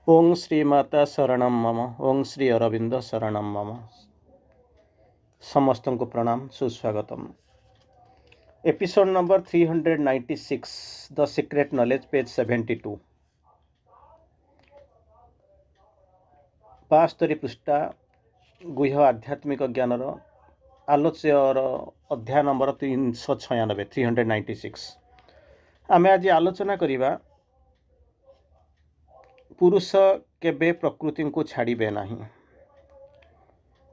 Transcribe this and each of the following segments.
ओं श्री माता शरणम मम। ओं श्री अरविंद शरणम मम। समस्त को प्रणाम, सुस्वागतम। Episode number 396, the secret knowledge, page 72, 72 पृष्ठा, गुह्य आध्यात्मिक ज्ञानर आलोच्यर अध्याय नंबर 396, 396। आम आज आलोचना करिबा पुरुष केबे प्रकृति को छाड़िबे नहीं।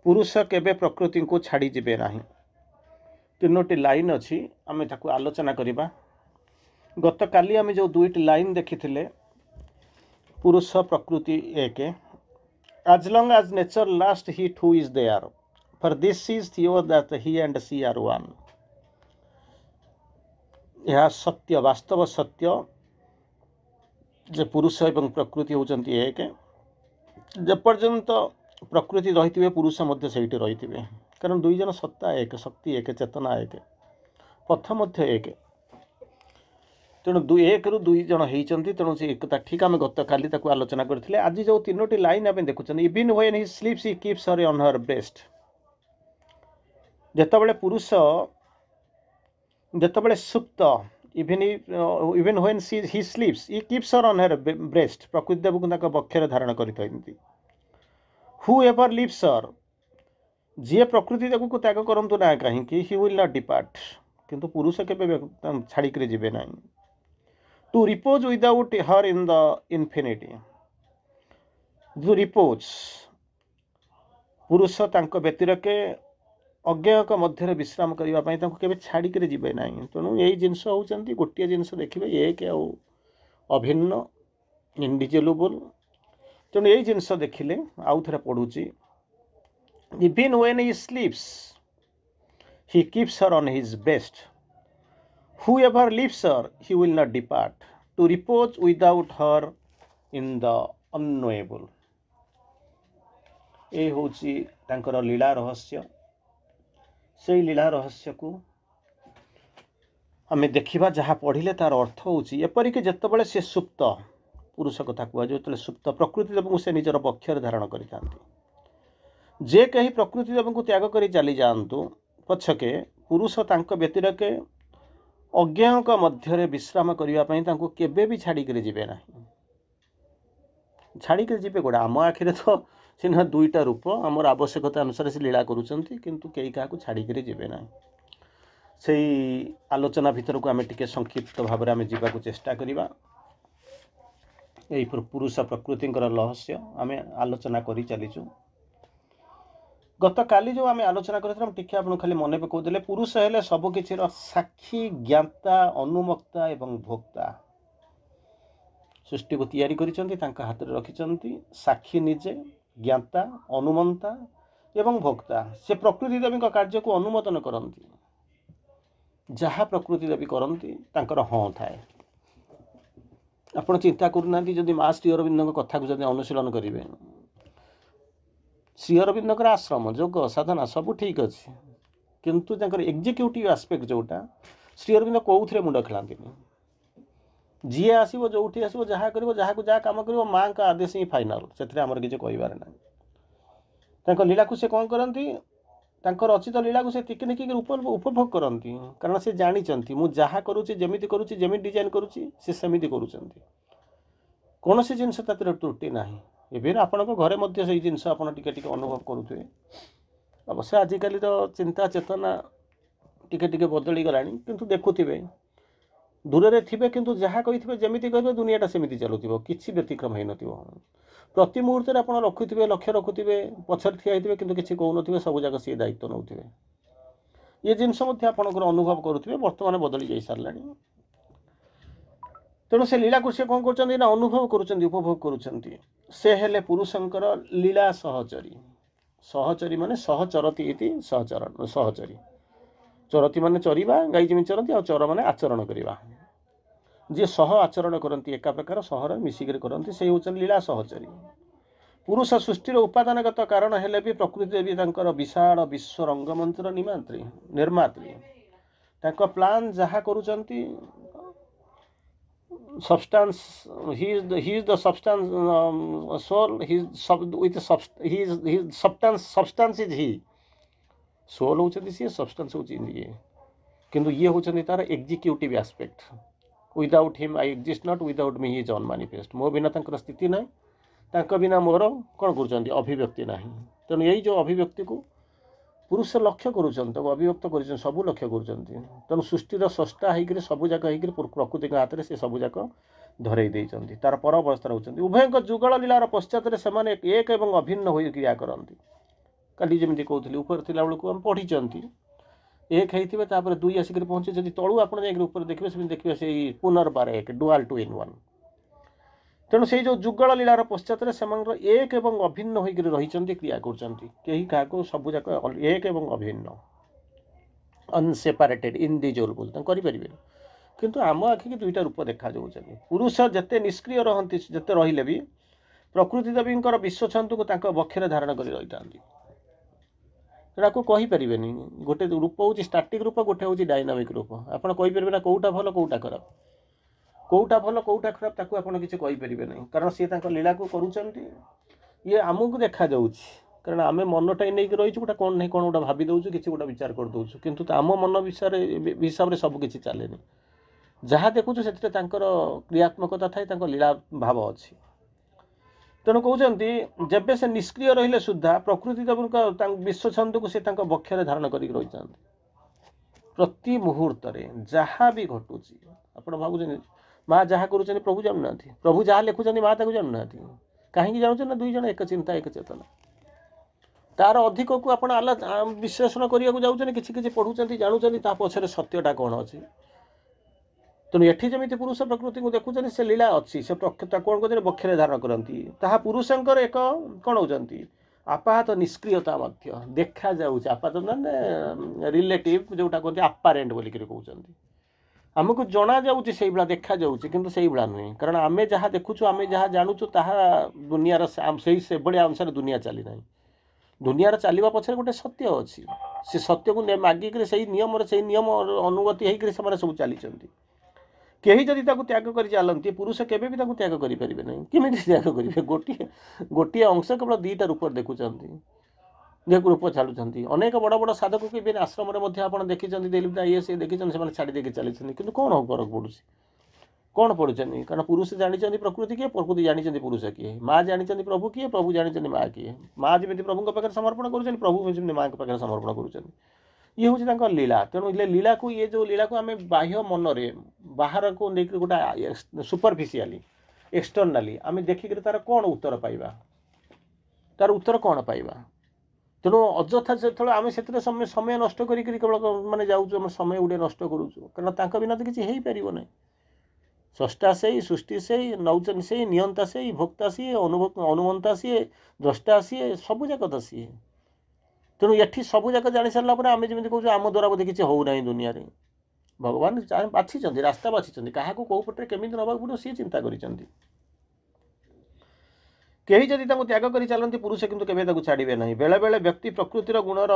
पुरुष केबे प्रकृति को छाड़ी जिबे नहीं। तीनोटी लाइन अच्छी, आम ताकू आलोचना करिबा। गत काली आम जो दुईटी लाइन देखी, पुरुष प्रकृति एक, as long as nature lasts he too is there, for this is Theo that he and she are one। यह सत्य, वास्तव सत्य जे पुरुष एवं प्रकृति होचंती एक। जेपर्यंत प्रकृति रही पुरुष मध्य से रही, कारण दुई जन सत्ता एक, शक्ति एक, चेतना एक, पथ मध्य एक। तेणु एक रु दुई जन होती, तेणु से एकता ठीक आम गत काली आलोचना करते। आज जो तीनोटी लाइन आम देखुं, even when he sleeps he keeps her on her breast. जेतबेले पुरुष जेतबेले सुप्त, even when he sleeps he keeps her on her breast, प्रकृति देव को बक्षर धारण करते। हु एवर लिव्स हर, जी प्रकृति देव को त्याग करंतु ना कहीं, ही विल नॉट डिपार्ट, किंतु पुरुष केबे छाड़िक जीवे ना। To repose without her in the infinity, to repose, पुरुष तांको व्यतिरके अज्ञाक मध्य विश्राम करने के छाड़ी जीवे ना। तेणु यही जिनस होती गोटे जिनस देखिए, एक अभिन्न इंडिविजुअल। तेणु यही जिनस देखिले आउ थे पढ़ुची, even when he sleeps he keeps her on his breast, whoever leaves her he will not depart, to repose without her in the unknowable। ये होची तांकर लीला रहस्य। से लीला रहस्य को आम देखा, जहाँ पढ़िले तार अर्थ होची एपरिक जेतबेले से सुप्त, पुरुष कथा कह जो सुप्त प्रकृति देव को से निजर बक्षर धारण करते। जे कहीं प्रकृति देव को त्याग कर चली जातु पछके, पुरुष तांको व्यतिरके अज्ञाक मध्य विश्राम करने केबे भी छाड़िक जीवे ना। छाड़िक जीवे गोड़ा आम आखिरे तो सीना दुईटा रूप, आमर आवश्यकता अनुसार से लीला करुँच, किंतु कई क्या छाड़िक जीवे ना। से आलोचना भितर को आम टे संक्षिप्त भाव में जावाक चेष्टा करवा। यही पुरुष प्रकृति रहस्य आम आलोचना कर चलीचु। गत काली जो आम आलोचना करते आपको खाली मन पकाउले, पुरुष हेले सबकि साक्षी, ज्ञाता, अनुमक्ता एवं भोक्ता। सृष्टि को तैयारी करिसेंती, तांका हाथ में रखिसेंती। साक्षी निजे, ज्ञाता, अनुमंता एवं भोक्ता। से प्रकृति देवी कार्य को अनुमोदन करती। जहाँ प्रकृति देवी करती तांकर हाँ थाए। आपण चिंता करूना, जदि माँ श्री अरविंद कथा को अनुशीलन करेंगे, श्री अरविंद आश्रम, योग, साधना सब ठीक अच्छे, किंतु एग्जीक्यूटिव आस्पेक्ट जोटा श्री अरविंद कौन मुंड खेलांती। जी आसो जो आसो जहाँ कर जहाँ कम कर माँ का आदेश ही फाइनाल, से आमर किसी कहबार ना। लीला को से कौन करती, रचित लीला को से टिके उपभोग करती, कारण से जानी मु जहाँ करुँची, जमी करुँची, जमी डिजाइन करुँची, से सेमिति करुँच। कौन सी जिनस त्रुटि ना। इवेन आपण घरे मध्य से जिनस आप अनुभव करुवे। अवश्य आजिकल तो चिंता चेतना टिके बदली गला, किंतु देखुवे दूर से थे, किंतु जहाँ कही जमी कहे दुनियाटा सेमती चलुव, किसी व्यतिक्रम हो न। प्रति मुहूर्त आप रखुवे, लक्ष्य रखुवे, पछर ठिया कि किसी कहून, सब जगह सी दायित्व नौथे। ये जिनस आपंकर अनुभव करुवे, बर्तमान बदली जा सारा। तेणु से लीला को से कौन कर अनुभव करुँच, उपभोग करुँच। से हेले पुरुषंकर लीला सहचरी। सहचरी माने सहचरती इति सहचरण, सहचरी। चरती माने चरवा, गाई जमी चरती, आ चर माने आचरण करवा। जी सह आचरण करती, एका प्रकार सहर मिसिक करती, से होचन लीला सहचरी। पुरुष सृष्टिर उपादानगत कारण हेले भी प्रकृति देवी तांकर विशाल विश्व रंगमंचर निमात्री, निर्मात्री। तांको प्लान जहाँ करुचंती substance. He is the substance, soul. He is substance is he. Soul होती सी सब्सटेंस होती ये किंतु ये होती तार executive aspect. Without him I exist not, without me he is unmanifest. मो बिना तांकर स्थिति ना, तांक बिना मोर कौन कर अभिव्यक्ति ना. तेणु यही जो अभिव्यक्ति को पुरुष लक्ष्य करुँच, अभिव्यक्त कर सब लक्ष्य कर. तेणु सृष्टिर स्रष्टा होकर सबूक हो प्रकृति हाथ में से सबूक धरई देती. तार पर अवस्था होती उभय जुगल लीलार पश्चात से एक एवं अभिन्न हो क्रिया करती. काली जमी कहते ऊपर थी बेलू आम पढ़ी एक होते दुई आसिक पहुँचे. जब तलू आप ऊपर देखिए से देखिए से पुनर्बार एक डुआल 2 in 1. तेणु से जो जुगल लीलार पश्चात से एक एवं अभिन्न होकर रही क्रिया कर सबूक एक एवं अभिन्न अनसेपरेटेड इनडिविजुअल करें. किंतु आम आखिक दुईटा रूप देखा जाऊँच. पुरुष जिते निष्क्रिय रहती जिते रहिले भी प्रकृति देवी विश्वछंतु को बक्षर धारण कर रही था. को कहीपर गोटे रूप हूँ स्टाटिक रूप, गोटे हूँ डायनामिक रूप. आपड़ कहीपर ना कौटा भल कौटा खराब, कौटा भल कौटा खराब ताकू आपड़ किसी कहीपर ना. कारण सी लीला को करुँच ये आमको देखा जाऊँ. कारण आम मनटा नहीं रही गोटे कौन नहीं कौन गोटे भावी दौचु कि गोटे विचार कर दूँ. किंतु आम मन विषय हिसाब से सबकि चले. जहाँ देखुचु से क्रियात्मकता थाए लीला भाव अच्छी. तेणु कहते जब से निष्क्रिय रहिले सुधा प्रकृति देवी विश्वछंद को से बक्षर धारण कर रही. प्रति मुहूर्त जहाँ भी घटू आप भावुँ माँ जहाँ करुँच प्रभु जानूना, प्रभु जहाँ लिखुं माँ ताक जानूना. कहीं जानूँ ना दुई जन एक चिंता एक चेतना. तार अधिक को आप विश्लेषण करने जाऊँ कि पढ़ुं जानूँ ता पछरे सत्यटा कौन अच्छी. तेणु ये जमी पुरुष प्रकृति को देखुं से लीला अच्छी से कौन कहते बक्षर धारण करती. पुरुषंकर एक कौन होती आपात निष्क्रियता देखा जाऊँ. आपात माने रिलेटिव जोटा कहते आपारेंट बोलिक कहते आमको जना जाऊँगी से भाया देखा जाऊँगी किंतु से भाया नुहे. कारण आम जहाँ देखुचु आम जहाँ जानूचु ताहा दुनियार से भाया अनुसार दुनिया चली ना. दुनियार चलवा पछरे गोटे सत्य अच्छी. से सत्य को मागिक से नियम अनुगति होकर से सब चली. कहीं जदि त्याग कर चलती पुरुष केवे भी त्याग करें ना. केमी त्याग करेंगे? गोटे अंश केवल दुईटा रूप देखुं रूप चलुंट. अनेक बड़ बड़ साधक के आश्रम आप देखी दिलीप ये सी देखी से छाड़ी चली. कि कौन फरक पड़ू कौन पड़ुं? कारण पुरुष जानी प्रकृति किए, प्रकृति जानी पुरुष किए. माँ जानी प्रभु किए, प्रभु जानी माँ किए. माँ जमी प्रभु पाखे समर्पण कर प्रभु माँ पाखे समर्पण कर. ये हूँ लीला. तेणु लीला को ये जो लीला को आम बाह्य मनरे बाहर को लेकर गोटे सुपरफिशियाली एक्सटर्नाली आम देखिक तार कौन उत्तर पाइबा, तार उत्तर कौन पाइबा. तेणु अଯଥା जो आम से समय नष्ट केवल माने जाऊँ समय गुटे नष्ट करूँ. कारण बिना तो किसी हो पार ना. स्रष्टा से सृष्टि से नौचन से नियंता से भोक्ता सी अनुमंता सी द्रष्टा सी सबूक तो सी. तेणु ये सबूक जानी सारा आम जमी कह आम द्वारा बोधे किसी हो ना दुनिया रे. भगवान बाछी रास्ता बाछी क्या कौ पटे केमी नवा पड़ो सी चिंता कर. कहीं जदि त्याग कर चलती पुरुष किंतु केवे छाड़े ना. बेले बेले व्यक्ति प्रकृतिर गुणर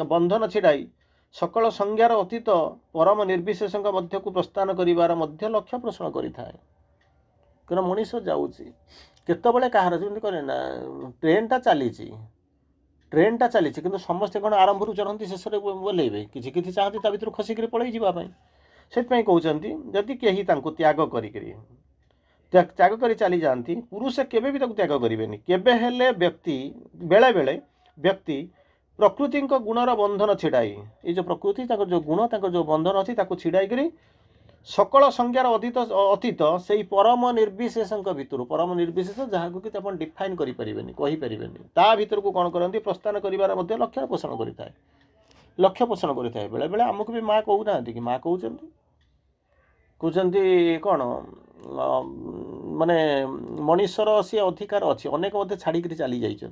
बंधन छिड़ाई सकल संज्ञार अतीत परम निर्विशेष मध्य को प्रस्थान करिवार मध्य लक्ष्य पोषण करें. कारण मनीष जाऊँगी केतबले कहार जमी कहे ना ट्रेनटा चली किंतु समस्ते कौन आरंभ चढ़ती शेष बोलेबे किसी चाहती भर खसिक पलि जावाई. से कहते जदि कहीं त्याग त्याग कर चली जाती पुरुष केवे भी त्याग करेंगे. केवे हेले व्यक्ति बेले बेले व्यक्ति प्रकृति गुणर बंधन छिड़ाई ये जो प्रकृति जो गुण जो बंधन अच्छी छिड़ाई कर सकल संज्ञार अतीत से परम निर्विशेष भितर परम निर्विशेष जहाँ को डिफाइन करें ता भीतर को कौन करती प्रस्थान कर लक्ष्य पोषण करें. लक्ष्य पोषण करें. बेले बेले आमको भी माँ कहूना कि माँ कहते कौन माने मनीषर सी अधिकार अच्छी. अनेक छाड़ी चली जाइए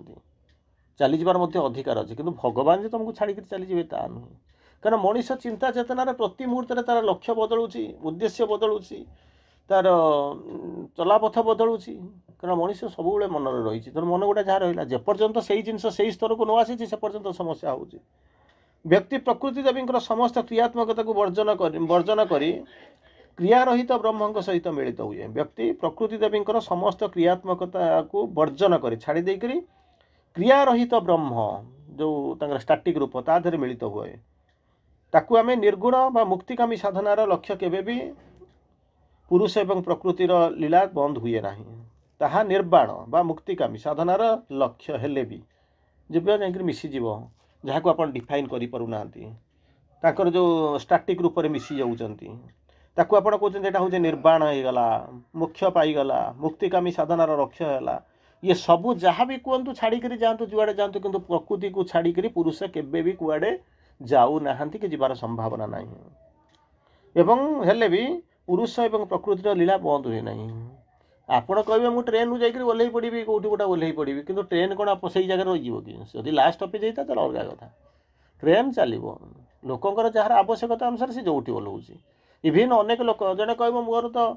चली जाबार अधिकार अच्छे किंतु भगवान जो तुमको छाड़ी चली जाए ता नुहे. कारण मनीष चिंता चेतनार प्रति मुहूर्त तार लक्ष्य बदलुची, उद्देश्य बदलुची, तार चलापथ बदलुची. कारण मनीष सब मन रही. तेणु मन गोटे जहाँ रहा जेपर्यंत से जिनस से स्तर को न आसी से पर्यंत समस्या हो. व्यक्ति प्रकृति देवी समस्त क्रियात्मकता को वर्जन कर क्रिया रहित ब्रह्म सहित मिलित हुए व्यक्ति प्रकृति देवी समस्त क्रियात्मकता को वर्जन कर छाड़ी देकरी क्रिया रहित ब्रह्म जो स्टाटिक रूप ता देहरे मिलित हुए ताकू आम निर्गुण बा मुक्तिकामी साधनार लक्ष्य केबे भी पुरुष एवं प्रकृतिर लीला बंद हुए ना ताहा निर्वाण बा मुक्तिकामी साधनार लक्ष्य हेले भी जब जाकर मिसीज जहाँ को आप डिफाइन कर जो स्टाटिक रूप में मिसी जाऊँगी ताकू आप कहते हूँ निर्वाण होगला मोक्ष पाईगला मुक्तिकामी साधनार लक्ष्य है ये सबू जहाँ भी कहतु छाड़ी जातु जुआड़े जातु किंतु प्रकृति को छाड़ी पुरुष केबे भी कुआड़े जाऊ ना कि जीवार संभावना ना एवं हेले भी पुरुष एवं प्रकृतिर लीला बंद हुए ना आपण कहे मुझे ट्रेन रु जाकर ओह्ल पड़ी कौटी गोटा ओह्ल पड़ी कि ट्रेन कौन आप से जगह रही कि जदि लास्ट स्टॉपेज होता है अलग कथा ट्रेन चलो लोकंर जार आवश्यकता अनुसार से जो ओह्लौच इभन अनेक लोक जड़े कह मोर तो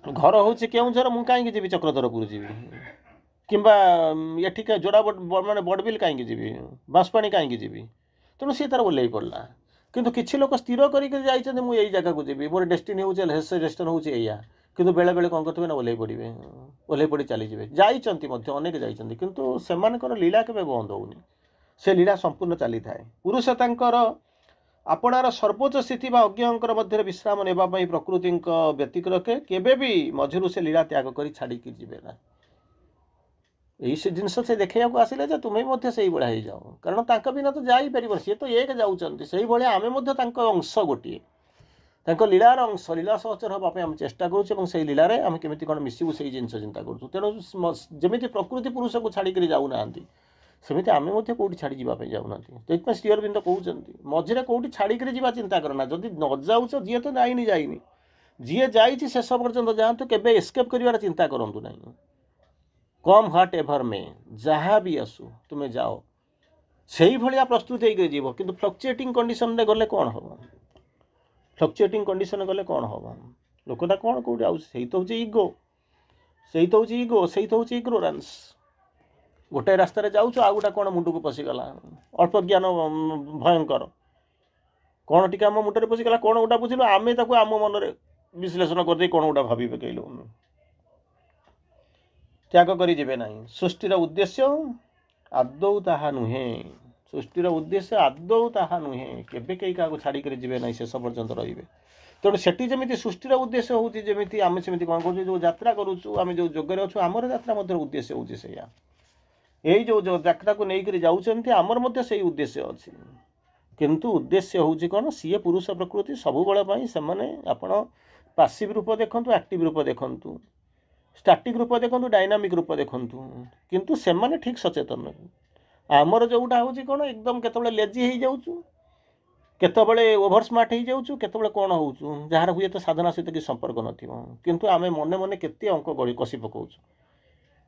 घर हूँ केउझर मुझे कहीं जी चक्रधरपुर जी कि ये जोड़ा मानने बड़बिल कहीं जी बांसपाणी कहीं जी तेणु सी तार ओह्ल पड़ा किंतु किसी लोक स्थिर कर मुझे जगह को जी मोर डेस्टिनी हूँ डेस्टिनेशन हूँ या किंतु बेले बेले कौन करते ओह्ल पड़े ओह्ल पड़ी चलीजे जाइए अनेक जाइए किंतु सेमानकर लीला केबे बंद होनी से लीला संपूर्ण चली थाए पुरुष तांकर आपणार सर्वोच्च स्थिति अज्ञर मध्य विश्राम नेबाई प्रकृति व्यतीत रखे केबे भी मझिरु से लीला त्याग कर छाड़ी जीवे ना यही जिनस से देखा आसिले तुम्हें से भाया हो जाओ कारण तांका बिना तो जापर सी तो एक जाऊँच से भाया आम अंश गोटे लीलार अंश लीला सहचर हाँपे आम चेष्टा करूँ से लीलार आम केमी कौन मिसबू से जिन चिंता करूँ तेणु जमी प्रकृति पुरुष को छाड़ी जाऊना सेमती आम कौटी छाड़ी जावाई जाऊना तो श्री अरविंद कहते मझे कौटी छाड़ी जा चिंता करना जदि न जाऊच जी तो जाइनी जाइनी जी जाइए शेष पर्यटन जातु केबे एस्केप कर चिंता करूँ ना कम ह्वाट एभर में जहाँ भी आसू तुम्हें जाओ से भाया प्रस्तुत हो कि फ्लक्चुएटिंग कंडीशन रे गले कौन हम फ्लक्चुएटिंग कंडीशन गले कौन हम लोकटा कौन कौटी आउ से तो हूँ इगो से तो हूँ इगो से तो हूँ इग्नोरेंस गोटे रास्तार जाऊँ आ गोटा कौन मुंड को पशिगला अल्प ज्ञान भयंकर कौन टी आम मुंडे पशिगला कौन गोटा बुझल आम आम मन विश्लेषण करदे कौन गोटा भावी पकईलु त्याग करें ना सृष्टिर उद्देश्य आदौ ताहा नुहे सृष्टिर उद्देश्य आदौ ताहा नुहे केबे कई क्या छाड़ी जी ना शेष पर्यंत रे तेणु से जमी सृष्टिर उद्देश्य हूँ जमी आम सेमती कौन कर जो यात्रा करुँ जो जगह अच्छु आमर यात्रा उद्देश्य हूँ से यही जो यात्रा को लेकर जाऊँच आमर से उद्देश्य अच्छी किंतु उद्देश्य हूँ कौन सी पुरुष प्रकृति सब बड़े से आपण पासिव रूप देखु एक्टिव रूप देखु स्टाटिक रूप देखु डायनामिक रूप देखु किंतु से माने ठीक सचेतन आमर जोटा हूँ कौन एकदम केतबेले लेजी हो जाऊँ केतबेले ओभर स्मार्ट हो जाऊँ केतबेले कौन हो जार हुए तो साधना सहित कि संपर्क नथिबो किंतु आमे मने मने केते अंक गड़ी कषि पकाउछु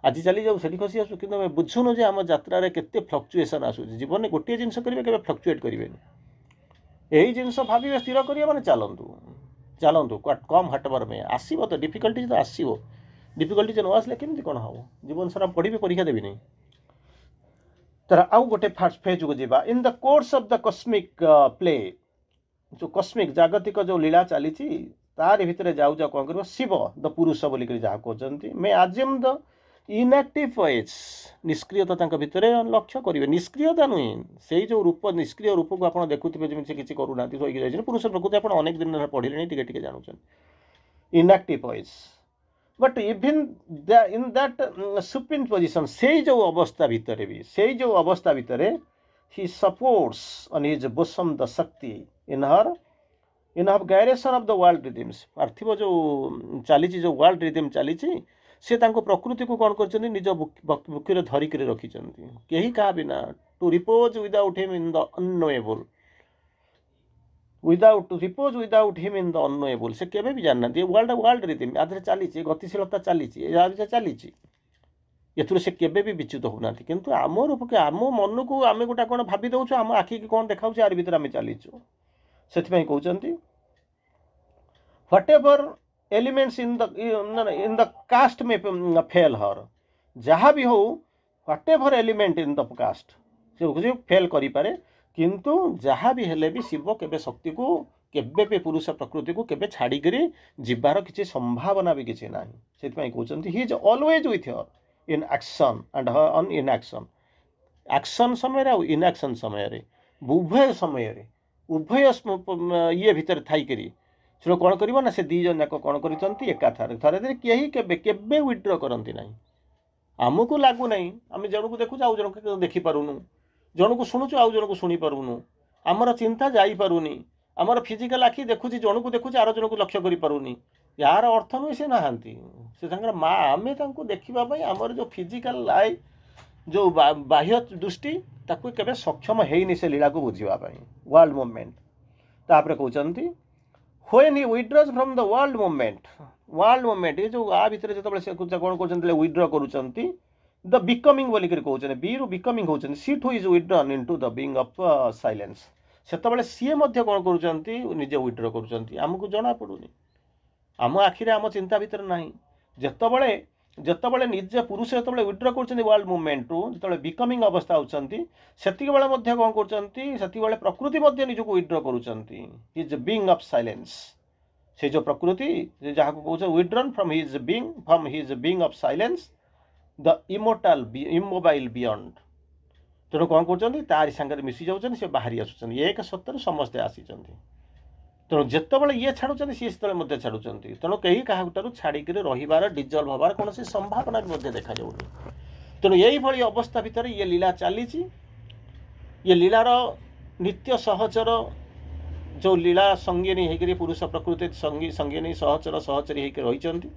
आज चली जाऊ से खसी आसू कि बुझुनु जे आम यात्रा केते फ्लक्चुएसन आसू जीवन में गोटे जिनस करेंगे केबे फ्लक्चुएट करेंगे यही जिनस भावे स्थिर करिया माने चलतु चलतु कम हटवर में आसो तो डिफिकल्टी तो आसो डिफिकल्टी न आसले केमती कौन हम जीवन सारा पढ़ी परीक्षा देवी नहीं तर आउ गोटे फास्ट फेज को जीवा in the course of the cosmic play जो कॉस्मिक जागतिक जो लीला चली तार भितर जाऊ जाऊ कौन कर शिव द पुरुष बोलिक जहाँ कहते मैं आजिम द इनएक्टिव वॉइस निष्क्रियता भितर लक्ष्य करेंगे निष्क्रियता नुहे से जो रूप निष्क्रिय रूप को आप देखुए जमी से किसी करूना पुरुष प्रकृति आप अनेक दिन पढ़े टे जानूँ inactive voice but even in that supreme position से जो अवस्था भितर भी से जो अवस्था भितर he supports on his bosom the shakti in her gyration of the world rhythms पार्थिव जो चली जो वर्ल्ड रिदम चली से प्रकृति को कौन कर निज बुक्रे धरिक रखिंट कहीं क्या बिना to repose without him in the unknowable repose without him in the unknowable से केबे भी जानना वर्ल्ड रिदम आधे चली गतिशीलता चली चली एथुर से केबे भी विच्युत होना किंतु आम रूप के आम मन को आम गोटा कौन भावी दौर आम आखि की कौन देखा यार भर आम चलीचु से कहते whatever elements in the cast में फेल हर जहाँ भी हो whatever element in the cast से फेल करें किंतु जहाँ भी हेले भी शिव केबे शक्ति को केबे भी पुरुष प्रकृति को केबे छाड़ी करी जिबार किसी संभावना भी किसी ना से कहते he is always with her in action and her on in action action समय रे इन एक्शन समय रे उभय समय रे उभय ये भितर थाई करी से कौन कर ना से दी जन जाक कौन कर एका थे कहीं केबे विड्र करती ना आमको लगुना आम जन को देखु आउ जन को देखिपारूनु जन को शुणुचु आउ जन को शुणी पारूनु आमर चिंता जापरूनी आमर फिजिकाल आखि देखुची जन को देखुची आर जन को लक्ष्य करें यार अर्थ नुहे से नहांती से माँ आम देखा आमर जो फिजिकाल आई जो बाह्य दृष्टि ताकू केबे सक्षम है से लीला को बुझापी वर्ल्ड मूवमेंट तापर कहते when he withdraws from the world movement ये जो आ भितर जो कौन कर विड्र करुँच द बिकमिंग बोलिक कहते बी रु बिकमिंग होती सीट who is withdrawn into the being of silence सेतबेले सी मध्य कौन करुँच निजे विड्र करुँच आमको जना पड़ुनी आम आखिरे आम चिंता भितर ना जितेबले जितेबले निजे पुरुष जो विड्र कर वर्ल्ड मूवमेंट रु जो बिकमिंग अवस्था होती से कौन कर प्रकृति निजक विड्र करुँच बीइंग ऑफ साइलेंस से जो प्रकृति जहाँ को कौन withdrawn from his being of silence the immobile beyond तेणु कौन कर तारी सांगे मिसी जाऊँ से बाहरी आसुँच एक सत्तर समस्ते आसी तेणु जितेबाला ये छाड़ुं सी से छाड़ुं तेणु कहीं क्या छाड़िक रही डिजल्व हबार कौन संभावना भी देखा जाऊनी तेणु यही अवस्था भितर ये लीला चली ये लीलार नित्य सहचर जो लीला संगिनी होकर पुरुष प्रकृति संगिनी सहचर सहचरी होकर रही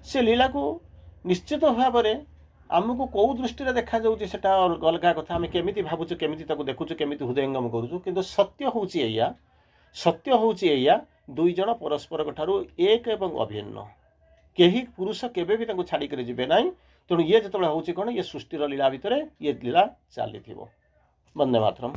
से लीला को निश्चित भाव में आमको कौ दृष्टि देखा जाटा अलग कथा आम केमी भावुँ केमी देखुचु केमी हृदयंगम करुचु किंतु सत्य हूँ या दुई जन परस्पर ठारू एक एवं अभिन्न कहीं पुरुष केबे भी छाड़िक जीवे ना तेणु ये जो हूँ कौन ये सृष्टिर लीला भितर ये लीला चली वंदे मातरम।